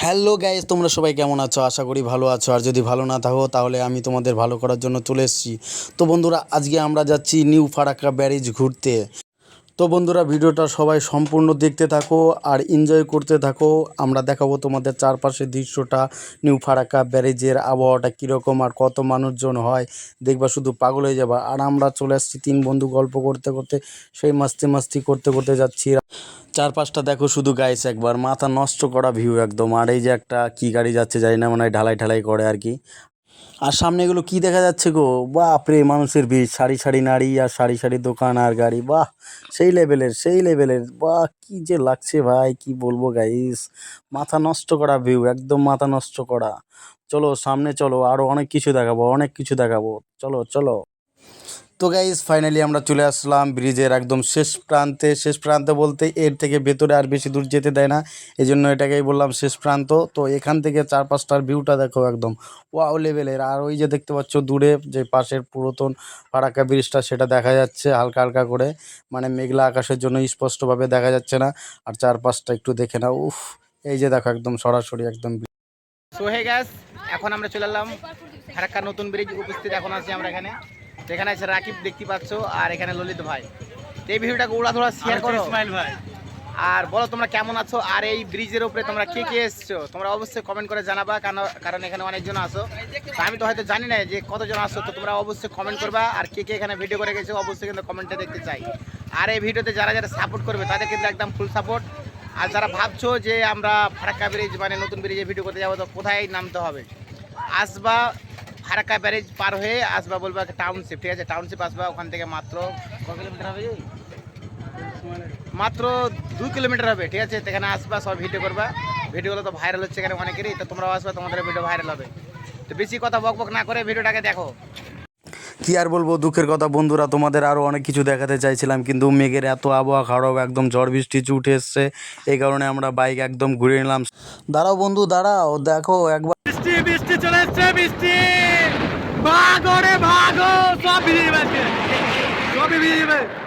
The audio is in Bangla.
হ্যালো গাইস, তোমরা সবাই কেমন আছো? আশা করি ভালো আছো। আর যদি ভালো না থাকো তাহলে আমি তোমাদের ভালো করার জন্য চলে এসেছি। তো বন্ধুরা, আজকে আমরা যাচ্ছি নিউ ফারাক্কা ব্যারেজ ঘুরতে। তো বন্ধুরা, ভিডিওটা সবাই সম্পূর্ণ দেখতে থাকো আর এনজয় করতে থাকো। আমরা দেখাবো তোমাদের চারপাশের দৃশ্যটা, নিউ ফারাক্কা ব্যারেজের আবহাওয়াটা কীরকম আর কত মানুষজন হয়, দেখবা শুধু পাগল হয়ে যাবা। আর আমরা চলে আসছি তিন বন্ধু গল্প করতে করতে, সেই মাস্তি করতে করতে যাচ্ছি। চারপাশটা দেখো শুধু গাইস, একবার মাথা নষ্ট করা ভিউ একদম। আর এই যে একটা কি গাড়ি যাচ্ছে জানি না, মনে হয় ঢালাই ঢালাই করে আর কি। আর সামনে এগুলো কি দেখা যাচ্ছে গো, বাপরে মানুষের ভিড়, সারি সারি নারী আর সারি সারি দোকান আর গাড়ি, বাহ সেই লেভেলের বাহ, কি যে লাগছে ভাই, কি বলবো গাইস। মাথা নষ্ট করা ভিউ, একদম মাথা নষ্ট করা। চলো সামনে চলো, আরো অনেক কিছু দেখাবো। চলো চলো। তো গাইস, ফাইনালি আমরা চলে আসলাম ব্রিজের একদম শেষ প্রান্তে বলতে এর থেকে ভেতরে আর বেশি দূর যেতে দেয় না, এই জন্য এটাকেই বললাম শেষ প্রান্ত। তো এখান থেকে চারপাশটার ভিউটা দেখো, একদম ওয়াও লেভেলের। আর ওই যে দেখতে পাচ্ছ দূরে যে পাশের পুরাতন ফারাক্কা ব্রিজটা, সেটা দেখা যাচ্ছে হালকা হালকা করে, মানে মেঘলা আকাশের জন্য স্পষ্টভাবে দেখা যাচ্ছে না। আর চারপাশটা একটু দেখে নাও, উফ, এই যে দেখো একদম সরাসরি একদম। সো হে গাইস, এখন আমরা চলে এলাম ফারাক্কা নতুন ব্রিজ উপস্থিত। এখন আছি আমরা এখানে, যেখানে আছে রাকিব দেখতে পাচ্ছ, আর এখানে ললিত ভাই। তো এই ভিডিওটাকে উড়াধুরা শেয়ার করো ইসমাইল ভাই, আর বলো তোমরা কেমন আছো, আর এই ব্রিজের উপরে তোমরা কে কে এসছো তোমরা অবশ্যই কমেন্ট করে জানাবা। কারণ এখানে অনেকজন আসো, তো আমি তো হয়তো জানি না যে কতজন আসছো। তো তোমরা অবশ্যই কমেন্ট করবা, আর কে কে এখানে ভিডিও করে গেছো অবশ্যই কিন্তু কমেন্টে দেখতে চাই। আর এই ভিডিওতে যারা যারা সাপোর্ট করবে তাদের কিন্তু একদম ফুল সাপোর্ট। আর যারা ভাবছো যে আমরা ফারাক্কা ব্রিজ মানে নতুন ব্রিজে ভিডিও করতে যাবো, তো কোথায় নামতে হবে? আসবা ফারাক্কা ব্যারেজ পার হয়ে আসবা, বলবা টাউনশিপ, ঠিক আছে? টাউনশিপ আসবা, ওখান থেকে মাত্র কত কিলোমিটার হবে? মাত্র 2 কিলোমিটার হবে, ঠিক আছে? এখানে আসবা, সব ভিডিও করবা। ভিডিওগুলো তো ভাইরাল হচ্ছে এখানে অনেকেরই, তো তোমরাও আসবা, তোমাদের ভিডিও ভাইরাল হবে। তো বেশি কথা বক না করে ভিডিওটাকে দেখো। কি আর বলবো, দুঃখের কথা বন্ধুরা, তোমাদের আরও অনেক কিছু দেখাতে চাইছিলাম, কিন্তু মেঘের এত আবহাওয়া খারাপ, একদম ঝড় বৃষ্টি উঠে এসছে। এই কারণে আমরা বাইক একদম ঘুরে নিলাম। দাঁড়াও বন্ধু দাঁড়াও, দেখো একবার বৃষ্টি বৃষ্টি চলে এসছে, বৃষ্টি ভাগো রে ভাগো, সব ভিজে যাবে, সবই ভিজে যাবে।